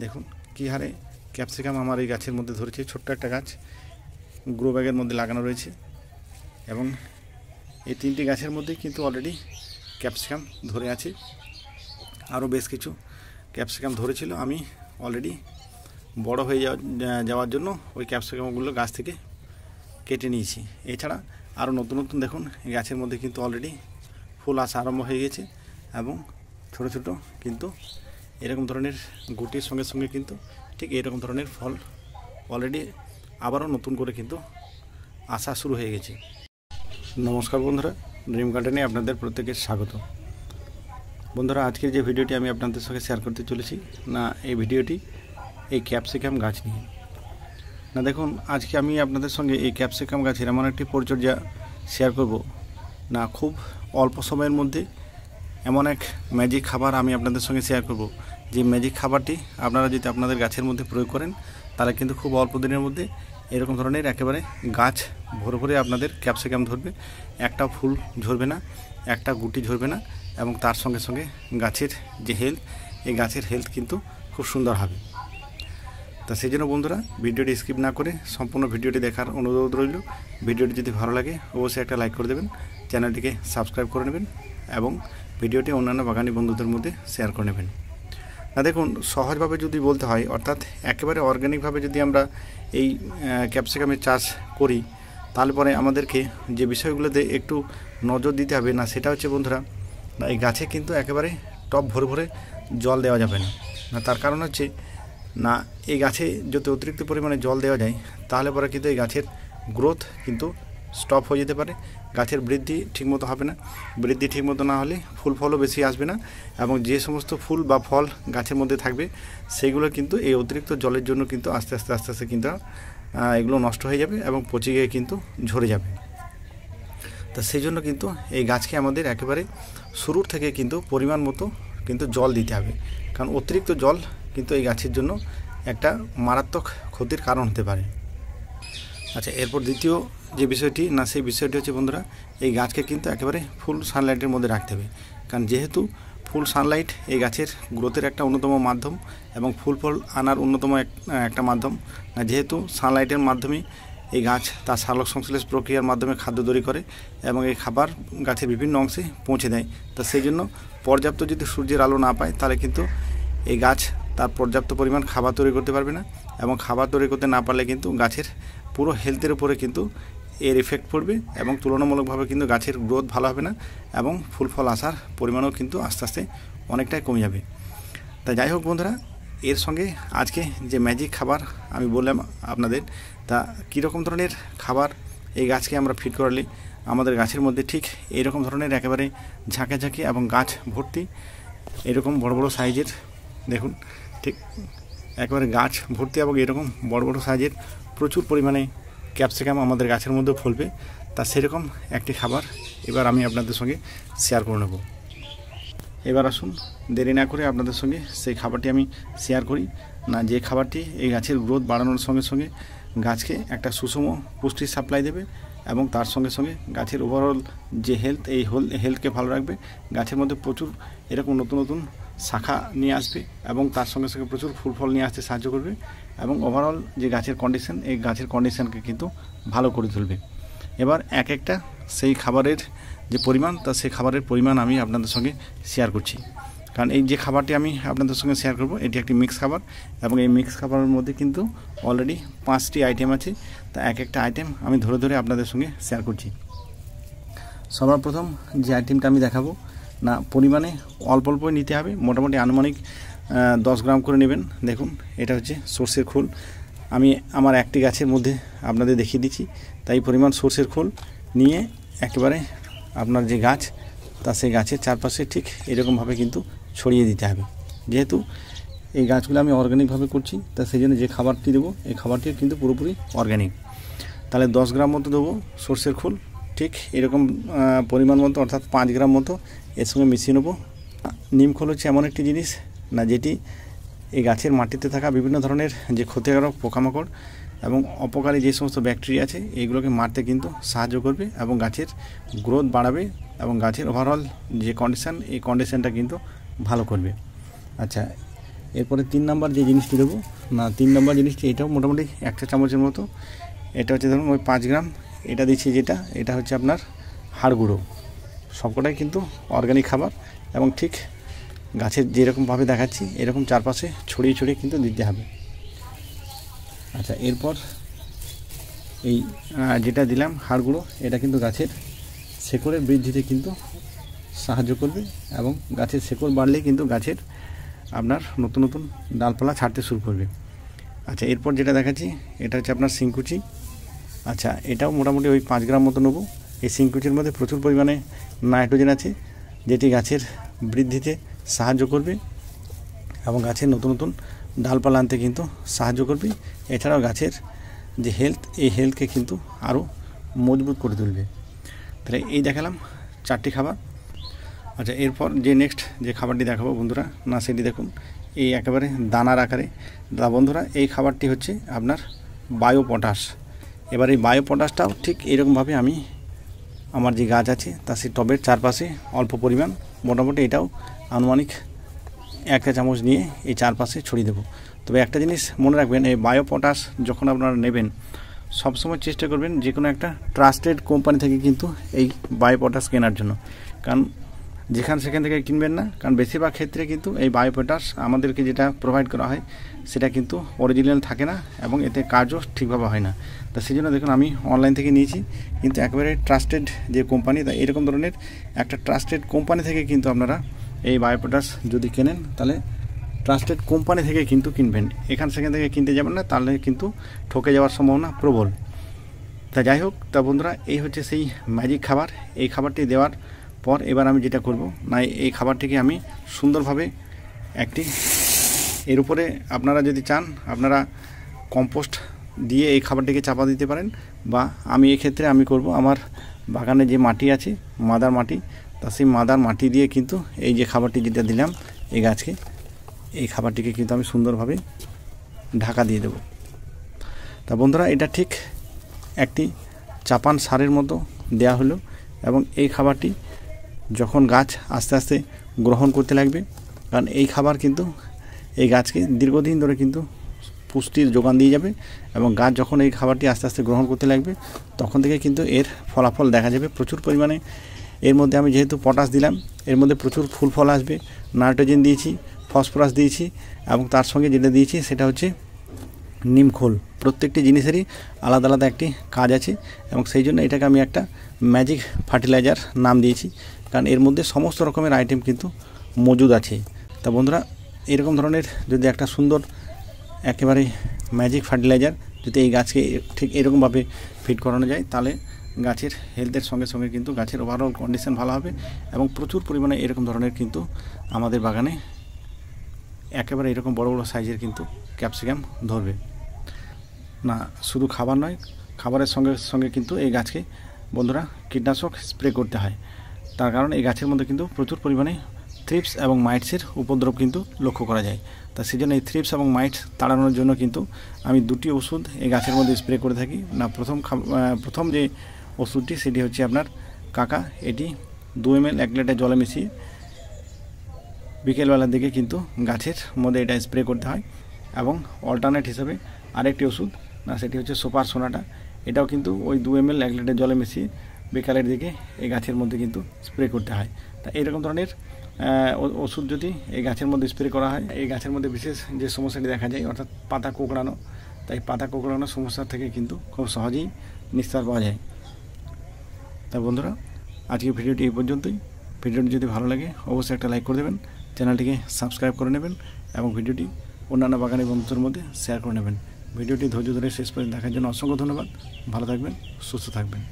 দেখুন কী হারে ক্যাপসিকাম আমার এই গাছের মধ্যে ধরেছে। ছোট্ট একটা গাছ গ্রো ব্যাগের মধ্যে লাগানো রয়েছে এবং এই 3টি গাছের মধ্যেই কিন্তু অলরেডি ক্যাপসিকাম ধরে আছে। আরও বেশ কিছু ক্যাপসিকাম ধরেছিল, আমি অলরেডি বড় হয়ে যাওয়ার জন্য ওই ক্যাপসিকামগুলো গাছ থেকে কেটে নিয়েছি। এছাড়া আরও নতুন নতুন দেখুন এই গাছের মধ্যে কিন্তু অলরেডি ফুল আসা আরম্ভ হয়ে গেছে এবং ছোট ছোট কিন্তু এরকম ধরনের গুটির সঙ্গে সঙ্গে কিন্তু ঠিক এরকম ধরনের ফল অলরেডি আবারও নতুন করে কিন্তু আসা শুরু হয়ে গেছে। নমস্কার বন্ধুরা, ড্রিম গার্ডেনে আপনাদের প্রত্যেকের স্বাগত। বন্ধুরা, আজকের যে ভিডিওটি আমি আপনাদের সঙ্গে শেয়ার করতে চলেছি না, এই ভিডিওটি এই ক্যাপসিকাম গাছ নিয়ে। না দেখুন, আজকে আমি আপনাদের সঙ্গে এই ক্যাপসিকাম গাছের এমন একটি পরিচর্যা শেয়ার করব না, খুব অল্প সময়ের মধ্যে এমন এক ম্যাজিক খাবার আমি আপনাদের সঙ্গে শেয়ার করব, যে ম্যাজিক খাবারটি আপনারা যদি আপনাদের গাছের মধ্যে প্রয়োগ করেন তাহলে কিন্তু খুব অল্প দিনের মধ্যে এরকম ধরনের একেবারে গাছ ভরে ভরে আপনাদের ক্যাপসিকাম ধরবে। একটা ফুল ঝরবে না, একটা গুটি ঝরবে না এবং তার সঙ্গে সঙ্গে গাছের যে হেলথ, এই গাছের হেলথ কিন্তু খুব সুন্দর হবে। তা সেই জন্য বন্ধুরা, ভিডিওটি স্কিপ না করে সম্পূর্ণ ভিডিওটি দেখার অনুরোধ রইল। ভিডিওটি যদি ভালো লাগে অবশ্যই একটা লাইক করে দেবেন, চ্যানেলটিকে সাবস্ক্রাইব করে নেবেন এবং ভিডিওটি অন্যান্য বাগানি বন্ধুদের মধ্যে শেয়ার করে নেবেন। না দেখুন, সহজভাবে যদি বলতে হয়, অর্থাৎ একেবারে অর্গ্যানিকভাবে যদি আমরা এই ক্যাপসিকামের চাষ করি, তাহলে পরে আমাদেরকে যে বিষয়গুলোতে একটু নজর দিতে হবে না, সেটা হচ্ছে বন্ধুরা, এই গাছে কিন্তু একেবারে টব ভরে ভরে জল দেওয়া যাবে না। তার কারণ হচ্ছে না, এই গাছে যদি অতিরিক্ত পরিমাণে জল দেওয়া যায় তাহলে পরে কিন্তু এই গাছের গ্রোথ কিন্তু স্টপ হয়ে যেতে পারে, গাছের বৃদ্ধি ঠিকমতো হবে না। বৃদ্ধি ঠিকমতো না হলে ফুল ফলও বেশি আসবে না এবং যে সমস্ত ফুল বা ফল গাছের মধ্যে থাকবে সেগুলো কিন্তু এই অতিরিক্ত জলের জন্য কিন্তু আস্তে আস্তে কিন্তু এগুলো নষ্ট হয়ে যাবে এবং পচে গিয়ে কিন্তু ঝরে যাবে। তা সেই জন্য কিন্তু এই গাছকে আমাদের একেবারে শুরুর থেকে কিন্তু পরিমাণ মতো কিন্তু জল দিতে হবে, কারণ অতিরিক্ত জল কিন্তু এই গাছের জন্য একটা মারাত্মক ক্ষতির কারণ হতে পারে। আচ্ছা, এরপর দ্বিতীয় যে বিষয়টি না, সেই বিষয়টি হচ্ছে বন্ধুরা, এই গাছকে কিন্তু একেবারে ফুল সানলাইটের মধ্যে রাখতে হবে, কারণ যেহেতু ফুল সানলাইট এই গাছের গ্রোথের একটা অন্যতম মাধ্যম এবং ফুল ফল আনার অন্যতম একটা মাধ্যম। যেহেতু সানলাইটের মাধ্যমে এই গাছ তার সালোক সংশ্লেষ প্রক্রিয়ার মাধ্যমে খাদ্য তৈরি করে এবং এই খাবার গাছের বিভিন্ন অংশে পৌঁছে দেয়। তা সেই জন্য পর্যাপ্ত যদি সূর্যের আলো না পায় তাহলে কিন্তু এই গাছ তার পর্যাপ্ত পরিমাণ খাবার তৈরি করতে পারবে না এবং খাবার তৈরি করতে না পারলে কিন্তু গাছের পুরো হেলথের উপরে কিন্তু এর এফেক্ট পড়বে এবং তুলনামূলকভাবে কিন্তু গাছের গ্রোথ ভালো হবে না এবং ফুল ফল আসার পরিমাণও কিন্তু আস্তে আস্তে অনেকটাই কমে যাবে। তা যাই হোক বন্ধুরা, এর সঙ্গে আজকে যে ম্যাজিক খাবার আমি বললাম আপনাদের, তা কীরকম ধরনের খাবার এই গাছকে আমরা ফিট করালে আমাদের গাছের মধ্যে ঠিক এইরকম ধরনের একেবারে ঝাঁকে ঝাঁকে এবং গাছ ভর্তি এরকম বড় বড় সাইজের, দেখুন ঠিক একেবারে গাছ ভর্তি এবং এরকম বড় বড় সাইজের প্রচুর পরিমাণে ক্যাপসিকাম আমাদের গাছের মধ্যে ফলবে, তা সেরকম একটি খাবার এবার আমি আপনাদের সঙ্গে শেয়ার করে নেব। এবার আসুন দেরি না করে আপনাদের সঙ্গে সেই খাবারটি আমি শেয়ার করি না, যে খাবারটি এই গাছের গ্রোথ বাড়ানোর সঙ্গে সঙ্গে গাছকে একটা সুষম পুষ্টির সাপ্লাই দেবে এবং তার সঙ্গে সঙ্গে গাছের ওভারঅল যে হেলথ, এই হেলথকে ভালো রাখবে। গাছের মধ্যে প্রচুর এরকম নতুন নতুন শাখা নিয়ে আসবে এবং তার সঙ্গে সঙ্গে প্রচুর ফুল ফল নিয়ে আসতে সাহায্য করবে এবং ওভারঅল যে গাছের কন্ডিশন, এই গাছের কন্ডিশনকে কিন্তু ভালো করে তুলবে। এবার এক একটা সেই খাবারের যে পরিমাণ, তা সেই খাবারের পরিমাণ আমি আপনাদের সঙ্গে শেয়ার করছি, কারণ এই যে খাবারটি আমি আপনাদের সঙ্গে শেয়ার করব এটি একটি মিক্স খাবার এবং এই মিক্স খাবারের মধ্যে কিন্তু অলরেডি 5টি আইটেম আছে। তা এক একটা আইটেম আমি ধরে ধরে আপনাদের সঙ্গে শেয়ার করছি। সবার প্রথম যে আইটেমটা আমি দেখাবো না, পরিমাণে অল্প অল্পই নিতে হবে, মোটামুটি আনুমানিক 10 গ্রাম করে নেবেন। দেখুন, এটা হচ্ছে সর্ষের খোল। আমি আমার একটি গাছের মধ্যে আপনাদের দেখিয়ে দিচ্ছি, তাই পরিমাণ সর্ষের খোল নিয়ে একেবারে আপনার যে গাছ, তা সেই গাছের চারপাশে ঠিক এরকমভাবে কিন্তু ছড়িয়ে দিতে হবে। যেহেতু এই গাছগুলো আমি অর্গ্যানিকভাবে করছি, তা সেই জন্য যে খাবারটি দেবো এই খাবারটি কিন্তু পুরোপুরি অর্গ্যানিক। তাহলে 10 গ্রাম মতো দেবো সর্ষের খোল, ঠিক এরকম পরিমাণ মতো, অর্থাৎ 5 গ্রাম মতো এর সঙ্গে মিশিয়ে নেবো। নিম খোল হচ্ছে এমন একটি জিনিস না, যেটি এই গাছের মাটিতে থাকা বিভিন্ন ধরনের যে ক্ষতিকারক পোকামাকড় এবং অপকারী যে সমস্ত ব্যাকটেরিয়া আছে এইগুলোকে মারতে কিন্তু সাহায্য করবে এবং গাছের গ্রোথ বাড়াবে এবং গাছের ওভারঅল যে কন্ডিশান, এই কন্ডিশানটা কিন্তু ভালো করবে। আচ্ছা, এরপরে 3 নম্বর যে জিনিসটি দেবো, না 3 নম্বর জিনিসটি এটাও মোটামুটি 1 চা চামচের মতো। এটা হচ্ছে ধরুন ওই 5 গ্রাম এটা দিচ্ছি, যেটা এটা হচ্ছে আপনার হাড় গুঁড়ো। সবকটাই কিন্তু অর্গানিক খাবার এবং ঠিক গাছের যেরকমভাবে দেখাচ্ছি এরকম চারপাশে ছড়িয়ে ছড়িয়ে কিন্তু দিতে হবে। আচ্ছা, এরপর এই যেটা দিলাম হাড় গুঁড়ো, এটা কিন্তু গাছের শেকড়ের বৃদ্ধিতে কিন্তু সাহায্য করবে এবং গাছের শেকড় বাড়লেই কিন্তু গাছের আপনার নতুন নতুন ডালপালা ছাড়তে শুরু করবে। আচ্ছা, এরপর যেটা দেখাচ্ছি এটা হচ্ছে আপনার শিংকুচি। আচ্ছা, এটাও মোটামুটি ওই 5 গ্রাম মতো নেবো। এই শিংকুচির মধ্যে প্রচুর পরিমাণে নাইট্রোজেন আছে, যেটি গাছের বৃদ্ধিতে সাহায্য করবে এবং গাছের নতুন নতুন ডালপালা আনতে কিন্তু সাহায্য করবে। এছাড়াও গাছের যে হেলথ, এই হেলথকে কিন্তু আরও মজবুত করে তুলবে। তাহলে এই দেখালাম 4টি খাবার। আচ্ছা, এরপর যে নেক্সট যে খাবারটি দেখাবো বন্ধুরা, না সেটি দেখুন এই একেবারে দানার আকারে। বন্ধুরা, এই খাবারটি হচ্ছে আপনার বায়ো পটাশ। এবার এই বায়ো পটাশটাও ঠিক এরকমভাবে আমি আমার যে গাছ আছে তার সেই টবের চারপাশে অল্প পরিমাণ, মোটামুটি এটাও আনুমানিক 1 চা চামচ নিয়ে এই চারপাশে ছড়িয়ে দেবো। তবে একটা জিনিস মনে রাখবেন, এই বায়ো পটাশ যখন আপনারা নেবেন সবসময় চেষ্টা করবেন যে কোনো একটা ট্রাস্টেড কোম্পানি থেকে কিন্তু এই বায়ো পটাশ কেনার জন্য। কারণ সেখান থেকে কিনবেন না, কারণ বেশিরভাগ ক্ষেত্রে কিন্তু এই বায়ো পটাশ আমাদেরকে যেটা প্রোভাইড করা হয় সেটা কিন্তু অরিজিনাল থাকে না এবং এতে কাজও ঠিকভাবে হয় না। তা সেই জন্য দেখুন আমি অনলাইন থেকে নিয়েছি, কিন্তু একেবারে ট্রাস্টেড যে কোম্পানি, তা এরকম ধরনের একটা ট্রাস্টেড কোম্পানি থেকে কিন্তু আপনারা এই বায়ো পটাশ যদি কেনেন তাহলে ট্রাস্টেড কোম্পানি থেকে কিন্তু কিনবেন। সেখান থেকে কিনতে যাবেন না, তাহলে কিন্তু ঠকে যাওয়ার সম্ভাবনা প্রবল। তা যাই হোক, তা বন্ধুরা, এই হচ্ছে সেই ম্যাজিক খাবার। এই খাবারটি দেওয়ার পর এবার আমি যেটা করব, না এই খাবারটিকে আমি সুন্দরভাবে একটি এর উপরে আপনারা যদি চান আপনারা কম্পোস্ট দিয়ে এই খাবারটিকে চাপা দিতে পারেন, বা আমি এক্ষেত্রে আমি করব আমার বাগানে যে মাটি আছে মাদার মাটি, তা সেই মাদার মাটি দিয়ে কিন্তু এই যে খাবারটি যেটা দিলাম এই গাছকে, এই খাবারটিকে কিন্তু আমি সুন্দরভাবে ঢাকা দিয়ে দেব। তা বন্ধুরা, এটা ঠিক একটি চাপান সারের মতো দেয়া হলো এবং এই খাবারটি যখন গাছ আস্তে আস্তে গ্রহণ করতে লাগবে, কারণ এই খাবার কিন্তু এই গাছকে দীর্ঘদিন ধরে কিন্তু পুষ্টির যোগান দিয়ে যাবে এবং গাছ যখন এই খাবারটি আস্তে আস্তে গ্রহণ করতে লাগবে তখন থেকে কিন্তু এর ফলাফল দেখা যাবে প্রচুর পরিমাণে। এর মধ্যে আমি যেহেতু পটাশ দিলাম, এর মধ্যে প্রচুর ফুল ফল আসবে, নাইট্রোজেন দিয়েছি, ফসফরাস দিয়েছি এবং তার সঙ্গে যেটা দিয়েছি সেটা হচ্ছে নিমখোল। প্রত্যেকটি জিনিসেরই আলাদা আলাদা একটি কাজ আছে এবং সেই জন্য এটাকে আমি একটা ম্যাজিক ফার্টিলাইজার নাম দিয়েছি, কারণ এর মধ্যে সমস্ত রকমের আইটেম কিন্তু মজুদ আছে। তা বন্ধুরা, এরকম ধরনের যদি একটা সুন্দর একেবারে ম্যাজিক ফার্টিলাইজার যদি এই গাছকে ঠিক এরকমভাবে ফিট করানো যায়, তাহলে গাছের হেলথের সঙ্গে সঙ্গে কিন্তু গাছের ওভারঅল কন্ডিশন ভালো হবে এবং প্রচুর পরিমাণে এরকম ধরনের কিন্তু আমাদের বাগানে একেবারে এরকম বড় বড় সাইজের কিন্তু ক্যাপসিকাম ধরবে। না শুধু খাবার নয়, খাবারের সঙ্গে সঙ্গে কিন্তু এই গাছকে বন্ধুরা কীটনাশক স্প্রে করতে হয়। তার কারণ এই গাছের মধ্যে কিন্তু প্রচুর পরিমাণে থ্রিপস এবং মাইটসের উপদ্রব কিন্তু লক্ষ্য করা যায়। তা সেই জন্য এই থ্রিপস এবং মাইটস তাড়ানোর জন্য কিন্তু আমি 2টি ওষুধ এই গাছের মধ্যে স্প্রে করে থাকি। না প্রথম যে ওষুধটি সেটি হচ্ছে আপনার কাকা। এটি 2 ml 1 লিটার জলে মিশিয়ে বিকেলবেলার দিকে কিন্তু গাছের মধ্যে এটা স্প্রে করতে হয়। এবং অল্টারনেট হিসেবে আরেকটি ওষুধ, না সেটি হচ্ছে সুপার সোনাটা। এটাও কিন্তু ওই 2 ml 1 লিটার জলে মিশিয়ে বিকালের দিকে এই গাছের মধ্যে কিন্তু স্প্রে করতে হয়। তা এরকম ধরনের ওষুধ যদি এই গাছের মধ্যে স্প্রে করা হয়, এই গাছের মধ্যে বিশেষ যে সমস্যাটি দেখা যায় অর্থাৎ পাতা কোঁকড়ানো, তাই পাতা কোঁকড়ানোর সমস্যা থেকে কিন্তু খুব সহজেই নিস্তার পাওয়া যায়। তা বন্ধুরা, আজকে ভিডিওটি এই পর্যন্তই। ভিডিওটি যদি ভালো লাগে অবশ্যই একটা লাইক করে দেবেন, চ্যানেলটিকে সাবস্ক্রাইব করে নেবেন এবং ভিডিওটি অন্যান্য বাগানি বন্ধুদের মধ্যে শেয়ার করে নেবেন। ভিডিওটি ধৈর্য ধরে শেষ পর্যন্ত দেখার জন্য অসংখ্য ধন্যবাদ। ভালো থাকবেন, সুস্থ থাকবেন।